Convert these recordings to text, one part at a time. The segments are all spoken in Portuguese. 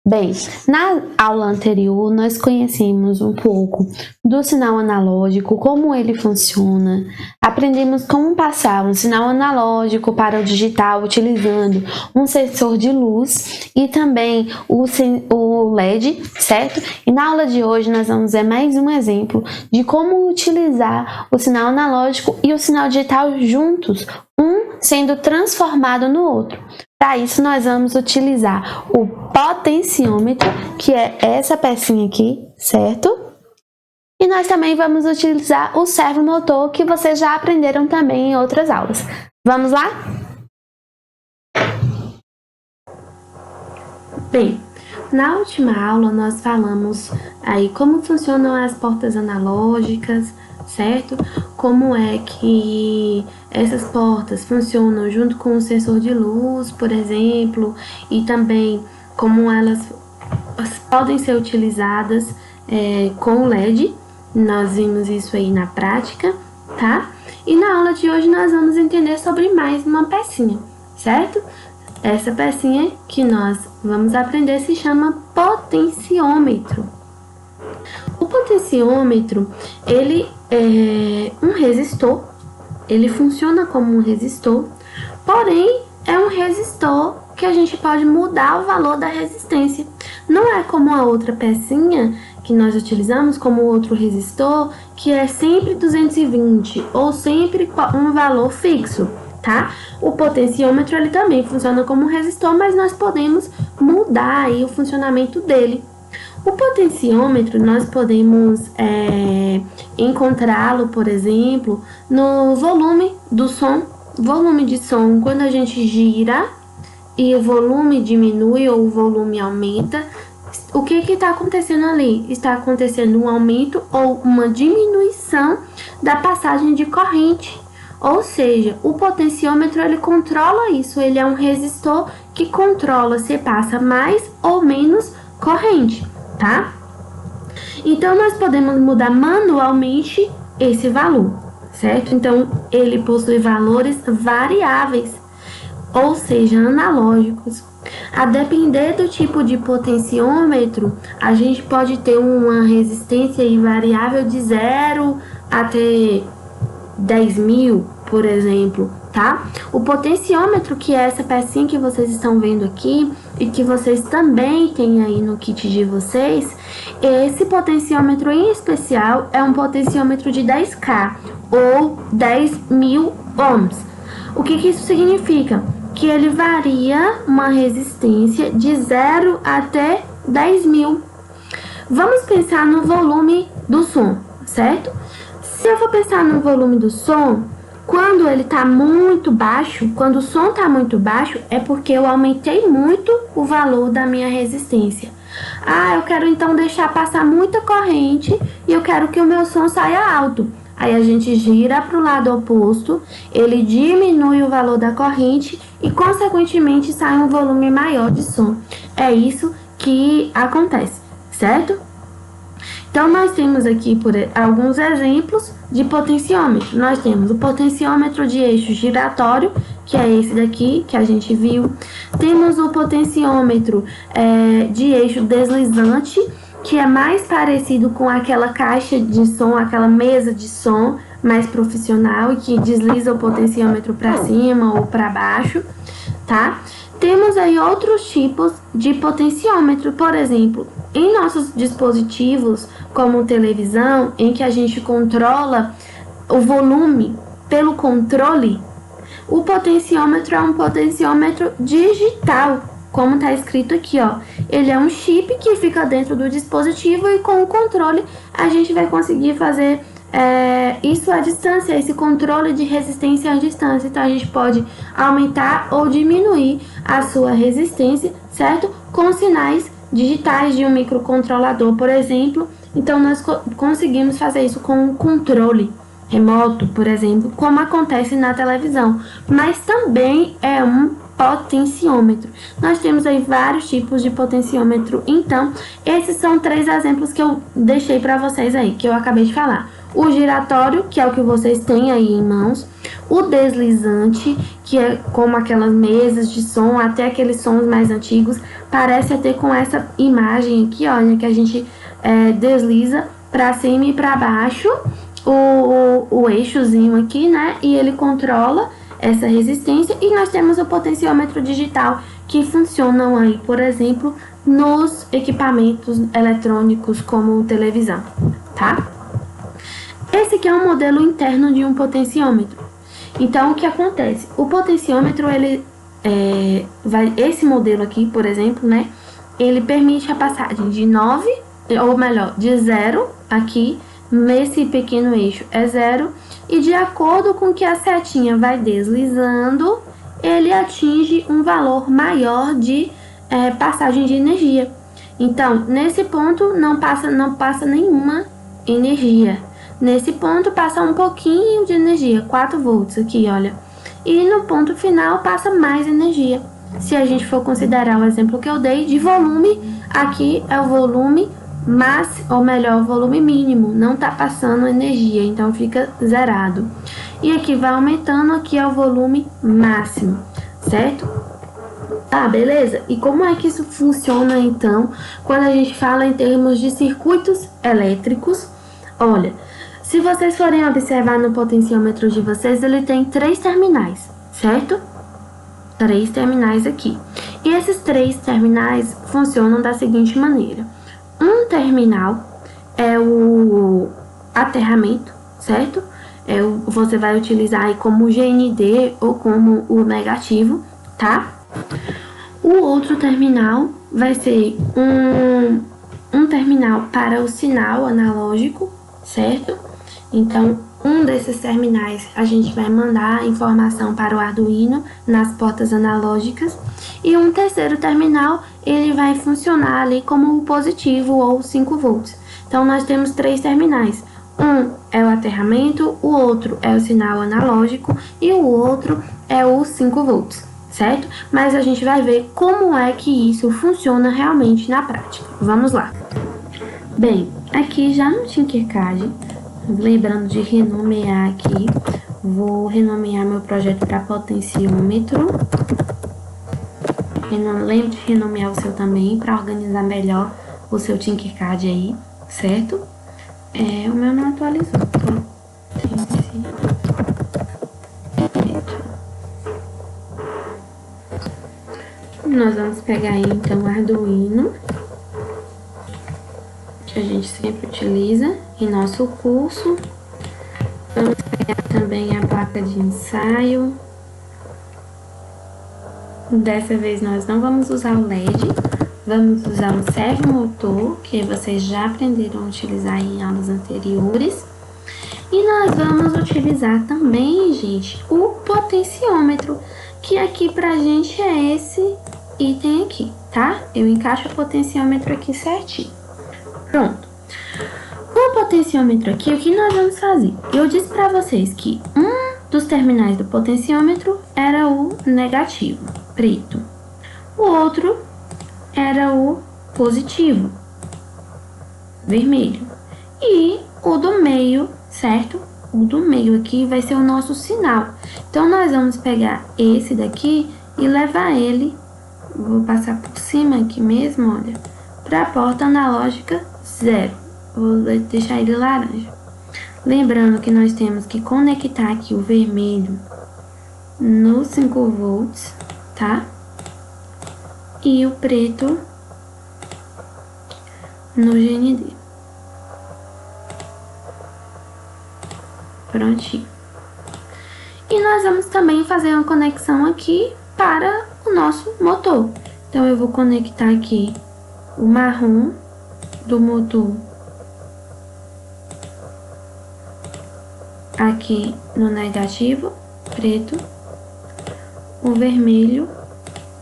Bem, na aula anterior nós conhecemos um pouco do sinal analógico, como ele funciona, aprendemos como passar um sinal analógico para o digital utilizando um sensor de luz e também o LED, certo? E na aula de hoje nós vamos ver mais um exemplo de como utilizar o sinal analógico e o sinal digital juntos, um sendo transformado no outro. Para isso, nós vamos utilizar o potenciômetro, que é essa pecinha aqui, certo? E nós também vamos utilizar o servomotor, que vocês já aprenderam também em outras aulas. Vamos lá? Bem, na última aula nós falamos aí como funcionam as portas analógicas, certo? Como é que essas portas funcionam junto com o sensor de luz, por exemplo, e também como elas podem ser utilizadas com o LED. Nós vimos isso aí na prática, tá? E na aula de hoje nós vamos entender sobre mais uma pecinha, certo? Essa pecinha que nós vamos aprender se chama potenciômetro. O potenciômetro, ele é um resistor, ele funciona como um resistor, porém é um resistor que a gente pode mudar o valor da resistência. Não é como a outra pecinha que nós utilizamos, como o outro resistor, que é sempre 220 ou sempre um valor fixo, tá? O potenciômetro ele também funciona como um resistor, mas nós podemos mudar aí o funcionamento dele. O potenciômetro, nós podemos encontrá-lo, por exemplo, no volume do som. Volume de som, quando a gente gira e o volume diminui ou o volume aumenta, o que está acontecendo ali? Está acontecendo um aumento ou uma diminuição da passagem de corrente. Ou seja, o potenciômetro ele controla isso, ele é um resistor que controla se passa mais ou menos corrente, tá? Então, nós podemos mudar manualmente esse valor, certo? Então, ele possui valores variáveis, ou seja, analógicos. A depender do tipo de potenciômetro, a gente pode ter uma resistência aí variável de 0 até 10.000, por exemplo, tá? O potenciômetro, que é essa pecinha que vocês estão vendo aqui e que vocês também têm aí no kit de vocês, esse potenciômetro em especial é um potenciômetro de 10K ou 10.000 ohms. O que isso significa? Que ele varia uma resistência de 0 até 10.000. Vamos pensar no volume do som, certo? Se eu for pensar no volume do som, quando ele está muito baixo, quando o som está muito baixo, é porque eu aumentei muito o valor da minha resistência. Eu quero então deixar passar muita corrente e eu quero que o meu som saia alto. Aí a gente gira para o lado oposto, ele diminui o valor da corrente e, consequentemente, sai um volume maior de som. É isso que acontece, certo? Então, nós temos aqui alguns exemplos de potenciômetro. Nós temos o potenciômetro de eixo giratório, que é esse daqui que a gente viu. Temos o potenciômetro de eixo deslizante, que é mais parecido com aquela caixa de som, aquela mesa de som mais profissional e que desliza o potenciômetro para cima ou para baixo, tá? Temos aí outros tipos de potenciômetro, por exemplo, em nossos dispositivos, como televisão, em que a gente controla o volume pelo controle, o potenciômetro é um potenciômetro digital, como está escrito aqui, ó. Ele é um chip que fica dentro do dispositivo e com o controle a gente vai conseguir fazer isso à distância, esse controle de resistência à distância. Então, a gente pode aumentar ou diminuir a sua resistência, certo? Com sinais digitais de um microcontrolador, por exemplo. Então, nós conseguimos fazer isso com um controle remoto, por exemplo, como acontece na televisão. Mas também é um potenciômetro. Nós temos aí vários tipos de potenciômetro, então esses são 3 exemplos que eu deixei para vocês aí, que eu acabei de falar. O giratório, que é o que vocês têm aí em mãos, o deslizante, que é como aquelas mesas de som, até aqueles sons mais antigos, parece até com essa imagem aqui, olha, que a gente desliza para cima e para baixo, o eixozinho aqui, né, e ele controla essa resistência. E nós temos o potenciômetro digital, que funcionam aí, por exemplo, nos equipamentos eletrônicos como televisão, tá? Esse aqui é um modelo interno de um potenciômetro. Então, o que acontece? O potenciômetro, ele esse modelo aqui, por exemplo, né, ele permite a passagem de 9, ou melhor, de 0 aqui, nesse pequeno eixo é 0, e de acordo com que a setinha vai deslizando, ele atinge um valor maior de passagem de energia. Então, nesse ponto não passa nenhuma energia. Nesse ponto passa um pouquinho de energia, 4 volts aqui, olha. E no ponto final passa mais energia. Se a gente for considerar o exemplo que eu dei de volume, aqui é o volume ou melhor, o volume mínimo, não tá passando energia, então fica zerado. E aqui vai aumentando, aqui é o volume máximo, certo? Tá, beleza? E como é que isso funciona, então, quando a gente fala em termos de circuitos elétricos? Olha, se vocês forem observar no potenciômetro de vocês, ele tem 3 terminais, certo? 3 terminais aqui. E esses 3 terminais funcionam da seguinte maneira. Um terminal é o aterramento, certo? Você vai utilizar aí como GND ou como o negativo, tá? O outro terminal vai ser um terminal para o sinal analógico, certo? Então, um desses terminais a gente vai mandar a informação para o Arduino nas portas analógicas. E um terceiro terminal, ele vai funcionar ali como o positivo ou 5 volts. Então, nós temos 3 terminais. Um é o aterramento, o outro é o sinal analógico e o outro é o 5 volts, certo? Mas a gente vai ver como é que isso funciona realmente na prática. Vamos lá. Bem, aqui já no Tinkercad, lembrando de renomear aqui, vou renomear meu projeto para potenciômetro. Lembre de renomear o seu também, para organizar melhor o seu Tinkercad aí, certo? O meu não atualizou, tá? Nós vamos pegar aí, então, o Arduino, que a gente sempre utiliza em nosso curso. Vamos pegar também a placa de ensaio. Dessa vez nós não vamos usar o LED, vamos usar um servomotor, que vocês já aprenderam a utilizar em aulas anteriores. E nós vamos utilizar também, gente, o potenciômetro, que aqui pra gente é esse item aqui, tá? Eu encaixo o potenciômetro aqui certinho. Pronto. Com o potenciômetro aqui, o que nós vamos fazer? Eu disse pra vocês que um dos terminais do potenciômetro era o negativo, preto. O outro era o positivo, vermelho. E o do meio, certo? O do meio aqui vai ser o nosso sinal. Então, nós vamos pegar esse daqui e levar ele, vou passar por cima aqui mesmo, olha, para a porta analógica 0. Vou deixar ele laranja. Lembrando que nós temos que conectar aqui o vermelho no 5 volts, tá? E o preto no GND. Prontinho. E nós vamos também fazer uma conexão aqui para o nosso motor. Então, eu vou conectar aqui o marrom do motor aqui no negativo, preto, o vermelho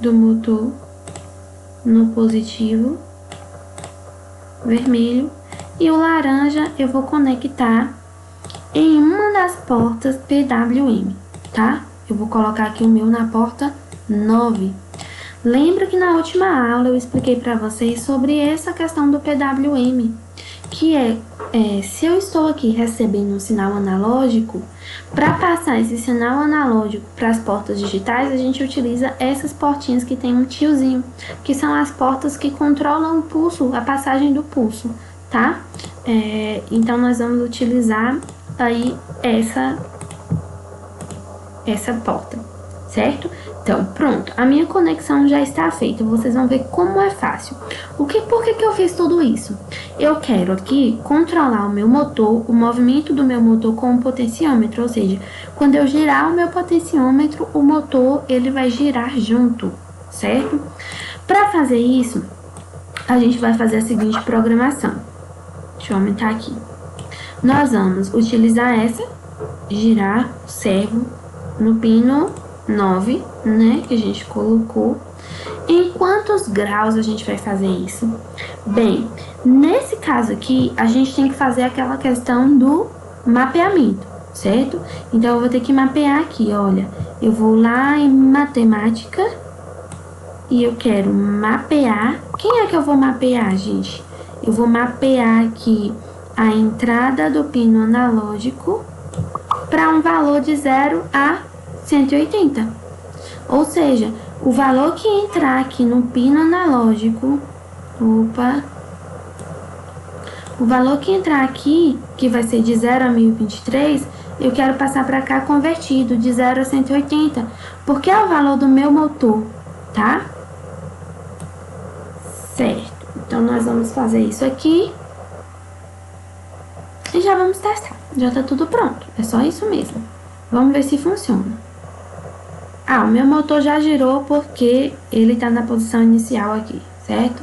do motor no positivo, vermelho, e o laranja eu vou conectar em uma das portas PWM, tá? Eu vou colocar aqui o meu na porta 9. Lembra que na última aula eu expliquei para vocês sobre essa questão do PWM, que se eu estou aqui recebendo um sinal analógico, para passar esse sinal analógico para as portas digitais, a gente utiliza essas portinhas que tem um tiozinho, que são as portas que controlam o pulso, a passagem do pulso, tá? Então, nós vamos utilizar aí essa porta, certo? Então, pronto, a minha conexão já está feita, vocês vão ver como é fácil. Por que eu fiz tudo isso? Eu quero aqui controlar o meu motor, o movimento do meu motor com o potenciômetro, ou seja, quando eu girar o meu potenciômetro, o motor ele vai girar junto, certo? Para fazer isso, a gente vai fazer a seguinte programação. Deixa eu aumentar aqui. Nós vamos utilizar girar o servo no pino 9, né, que a gente colocou. Em quantos graus a gente vai fazer isso? Bem, nesse caso aqui, a gente tem que fazer aquela questão do mapeamento, certo? Então, eu vou ter que mapear aqui, olha. Eu vou lá em matemática e eu quero mapear. Quem é que eu vou mapear, gente? Eu vou mapear aqui a entrada do pino analógico para um valor de 0 a 180. Ou seja, o valor que entrar aqui no pino analógico, o valor que entrar aqui, que vai ser de 0 a 1023, eu quero passar para cá convertido de 0 a 180, porque é o valor do meu motor, tá? Certo. Então, nós vamos fazer isso aqui e já vamos testar. Já tá tudo pronto, é só isso mesmo. Vamos ver se funciona. O meu motor já girou porque ele tá na posição inicial aqui, certo?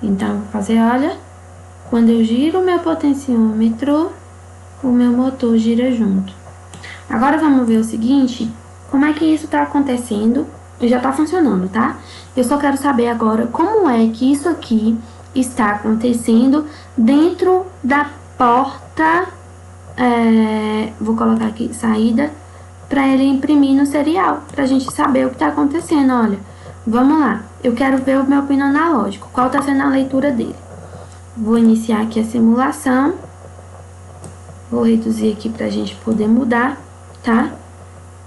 Então, vou fazer, olha, quando eu giro o meu potenciômetro, o meu motor gira junto. Agora, vamos ver o seguinte, como é que isso tá acontecendo e já tá funcionando, tá? Eu só quero saber agora como é que isso aqui está acontecendo dentro da porta, vou colocar aqui, saída, para ele imprimir no serial, pra gente saber o que tá acontecendo, olha. Vamos lá, eu quero ver o meu pino analógico, qual tá sendo a leitura dele. Vou iniciar aqui a simulação, vou reduzir aqui pra gente poder mudar, tá?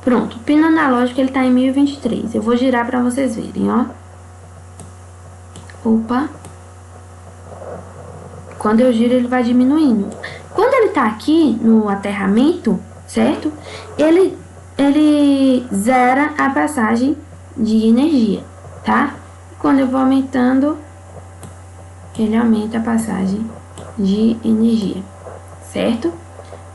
Pronto, o pino analógico ele tá em 1023, eu vou girar pra vocês verem, ó. Quando eu giro ele vai diminuindo. Quando ele tá aqui no aterramento, certo? Ele zera a passagem de energia, tá? Quando eu vou aumentando, ele aumenta a passagem de energia, certo?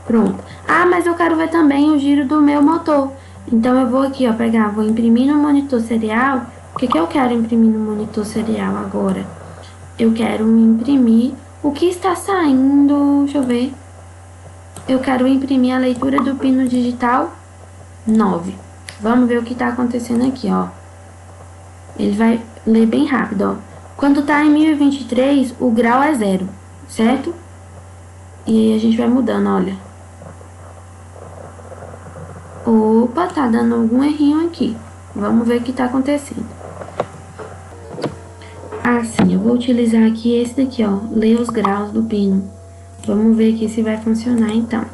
Pronto. Mas eu quero ver também o giro do meu motor. Então, eu vou aqui, ó, vou imprimir no monitor serial. O que eu quero imprimir no monitor serial agora? Eu quero imprimir o que está saindo, deixa eu ver. Eu quero imprimir a leitura do pino digital 9. Vamos ver o que está acontecendo aqui, ó. Ele vai ler bem rápido, ó. Quando tá em 1023, o grau é 0, certo? E aí a gente vai mudando, olha. Tá dando algum errinho aqui. Vamos ver o que tá acontecendo. Sim, eu vou utilizar aqui esse daqui, ó. Ler os graus do pino. Vamos ver aqui se vai funcionar, então.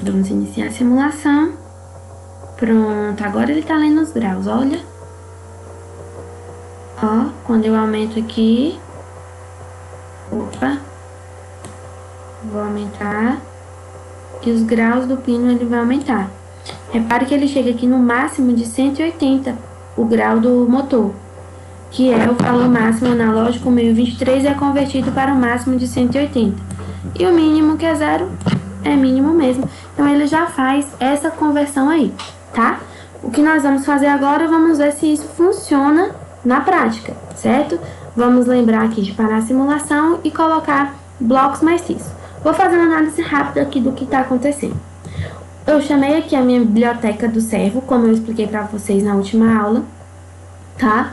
Vamos iniciar a simulação. Pronto, agora ele tá lendo os graus, olha. Ó, quando eu aumento aqui. Vou aumentar. E os graus do pino ele vai aumentar. Repare que ele chega aqui no máximo de 180, o grau do motor. Que é o valor máximo analógico 1023 é convertido para o máximo de 180. E o mínimo, que é 0, é mínimo mesmo. Então, ele já faz essa conversão aí, tá? O que nós vamos fazer agora, vamos ver se isso funciona na prática, certo? Vamos lembrar aqui de parar a simulação e colocar blocos maciços. Vou fazer uma análise rápida aqui do que está acontecendo. Eu chamei aqui a minha biblioteca do servo, como eu expliquei para vocês na última aula, tá?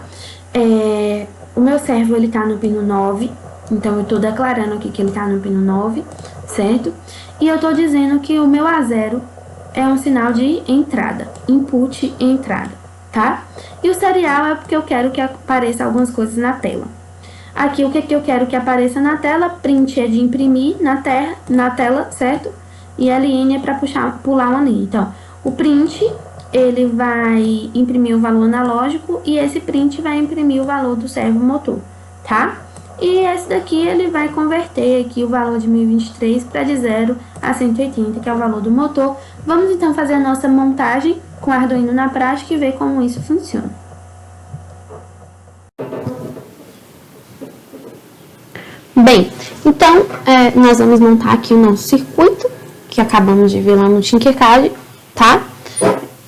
O meu servo, ele tá no pino 9, então eu tô declarando aqui que ele tá no pino 9, certo? E eu tô dizendo que o meu A0 é um sinal de entrada, input e entrada, tá? E o serial é porque eu quero que apareça algumas coisas na tela. Aqui, o que eu quero que apareça na tela? Print é de imprimir na tela, certo? E LN é para pular uma linha. Então, o print, ele vai imprimir o valor analógico e esse print vai imprimir o valor do servomotor, tá? E esse daqui, ele vai converter aqui o valor de 1023 para de 0 a 180, que é o valor do motor. Vamos, então, fazer a nossa montagem com o Arduino na prática e ver como isso funciona. Bem, então, nós vamos montar aqui o nosso circuito, que acabamos de ver lá no Tinkercad, tá?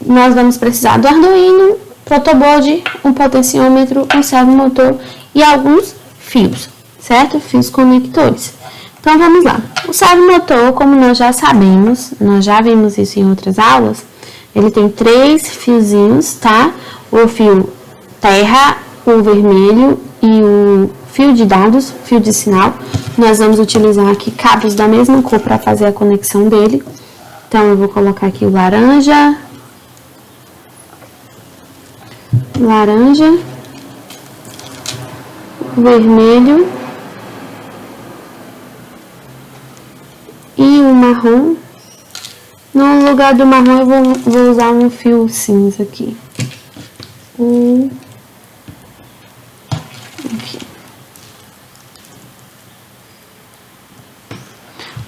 Nós vamos precisar do Arduino, protoboard, um potenciômetro, um servomotor e alguns fios, certo? Fios conectores. Então, vamos lá. O servomotor, como nós já sabemos, nós já vimos isso em outras aulas, ele tem 3 fiozinhos, tá? O fio terra, o vermelho e o fio de dados, fio de sinal. Nós vamos utilizar aqui cabos da mesma cor para fazer a conexão dele. Então, eu vou colocar aqui o laranja, vermelho e o marrom. No lugar do marrom, eu vou usar um fio cinza aqui.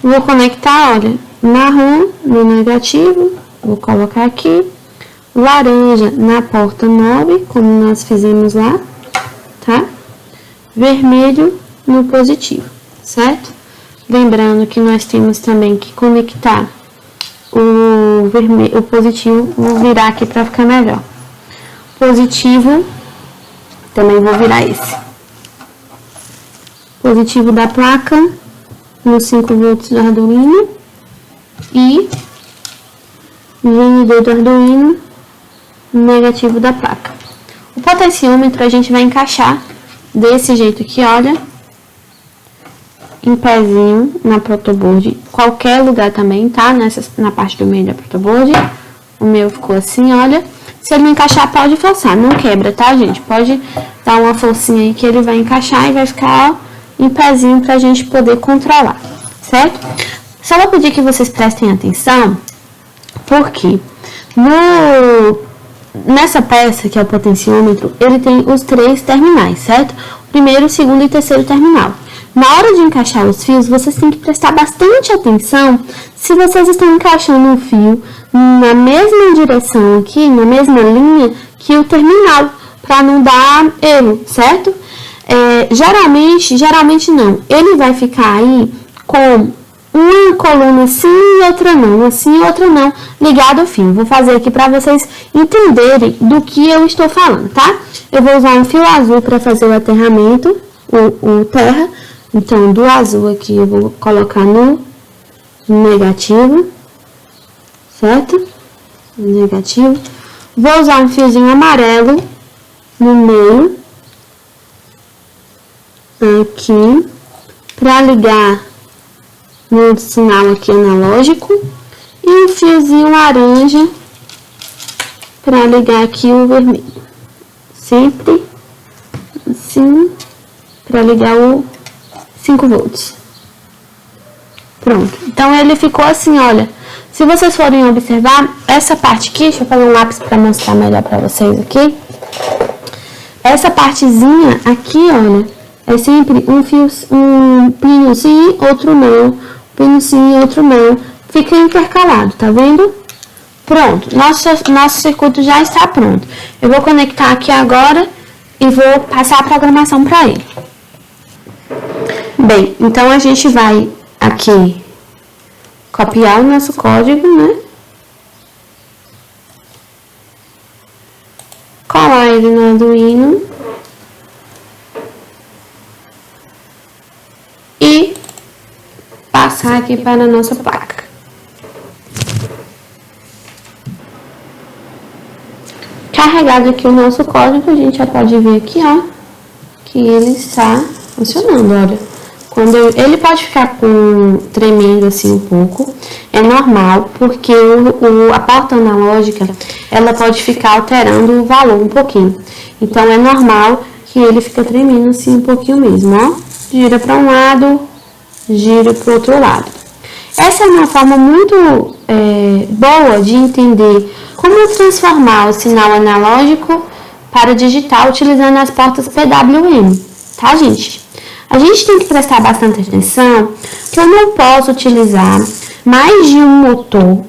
Vou conectar, olha, marrom no negativo, vou colocar aqui, laranja na porta 9, como nós fizemos lá, tá? Vermelho no positivo, certo? Lembrando que nós temos também que conectar o positivo, vou virar aqui para ficar melhor. Positivo, também vou virar esse. Positivo da placa, no 5 volts do Arduino, e GND do Arduino, negativo da placa. O potenciômetro a gente vai encaixar desse jeito aqui, olha, em pezinho na protoboard, qualquer lugar também, tá? Na parte do meio da protoboard. O meu ficou assim, olha. Se ele não encaixar, pode forçar, não quebra, tá, gente? Pode dar uma forcinha aí que ele vai encaixar e vai ficar, ó, em pezinho pra gente poder controlar, certo? Só vou pedir que vocês prestem atenção, porque nessa peça, que é o potenciômetro, ele tem os 3 terminais, certo? Primeiro, segundo e terceiro terminal. Na hora de encaixar os fios, vocês têm que prestar bastante atenção se vocês estão encaixando um fio na mesma direção aqui, na mesma linha que o terminal, para não dar erro, certo? Geralmente não. Ele vai ficar aí com uma coluna assim e outra não, ligado ao fio. Vou fazer aqui para vocês entenderem do que eu estou falando, tá? Eu vou usar um fio azul para fazer o aterramento, o terra. Então, do azul aqui eu vou colocar no negativo, certo? Negativo. Vou usar um fiozinho amarelo no meio, aqui, para ligar no sinal aqui analógico, e um fiozinho laranja para ligar aqui o vermelho. Sempre assim, para ligar o 5 volts. Pronto. Então, ele ficou assim, olha. Se vocês forem observar, essa parte aqui, deixa eu fazer um lápis para mostrar melhor para vocês aqui. Essa partezinha aqui, olha, é sempre um pino sim, outro não. Pino sim, outro não. Fica intercalado, tá vendo? Pronto. Nosso circuito já está pronto. Eu vou conectar aqui agora e vou passar a programação para ele. Bem, então a gente vai aqui copiar o nosso código, né? Colar ele no Arduino. E passar aqui para a nossa placa. Carregado aqui o nosso código, a gente já pode ver aqui, ó, que ele está funcionando, olha. Ele pode ficar tremendo assim um pouco, é normal, porque a porta analógica, ela pode ficar alterando o valor um pouquinho. Então, é normal que ele fica tremendo assim um pouquinho mesmo, ó. Gira para um lado, gira para o outro lado. Essa é uma forma muito boa de entender como transformar o sinal analógico para digital utilizando as portas PWM, tá, gente? A gente tem que prestar bastante atenção que eu não posso utilizar mais de um motor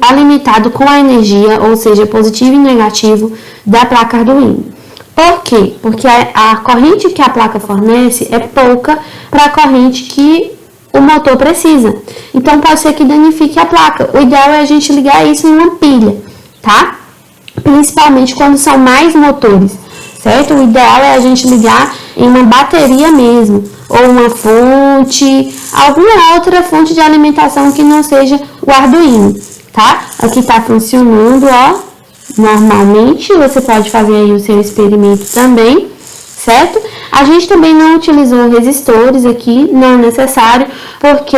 alimentado com a energia, ou seja, positivo e negativo, da placa Arduino. Por quê? Porque a corrente que a placa fornece é pouca para a corrente que o motor precisa. Então, pode ser que danifique a placa. O ideal é a gente ligar isso em uma pilha, tá? Principalmente quando são mais motores, certo? O ideal é a gente ligar em uma bateria mesmo, ou uma fonte, alguma outra fonte de alimentação que não seja o Arduino, tá? Aqui tá funcionando, ó, normalmente. Você pode fazer aí o seu experimento também, certo? A gente também não utilizou resistores aqui, não é necessário, porque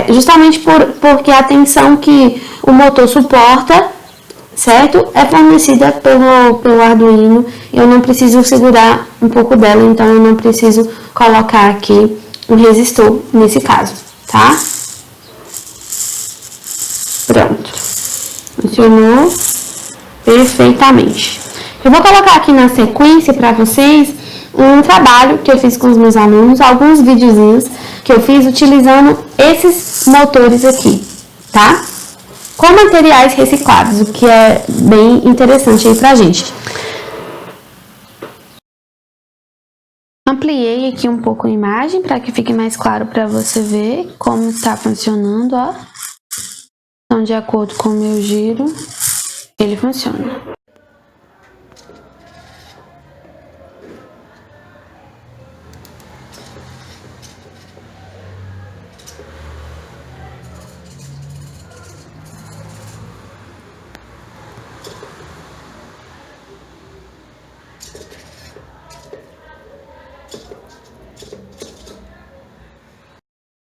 justamente porque a tensão que o motor suporta, certo? É fornecida pelo Arduino. Eu não preciso segurar um pouco dela, então eu não preciso colocar aqui um resistor nesse caso, tá? Pronto. Funcionou perfeitamente. Eu vou colocar aqui na sequência para vocês um trabalho que eu fiz com os meus alunos, alguns videozinhos que eu fiz utilizando esses motores aqui, tá? Com materiais reciclados, o que é bem interessante aí pra gente. Ampliei aqui um pouco a imagem para que fique mais claro para você ver como está funcionando, ó. Então, de acordo com o meu giro, ele funciona.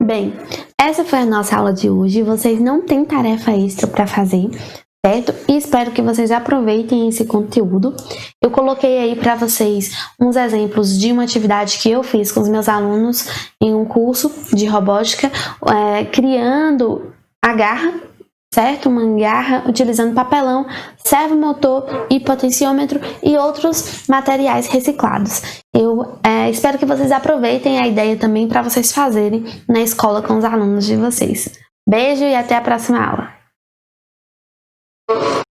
Bem, essa foi a nossa aula de hoje. Vocês não têm tarefa extra para fazer, certo? E espero que vocês aproveitem esse conteúdo. Eu coloquei aí para vocês uns exemplos de uma atividade que eu fiz com os meus alunos em um curso de robótica, criando a garra, certo? Uma garra utilizando papelão, servomotor e potenciômetro e outros materiais reciclados. Eu espero que vocês aproveitem a ideia também para vocês fazerem na escola com os alunos de vocês. Beijo e até a próxima aula!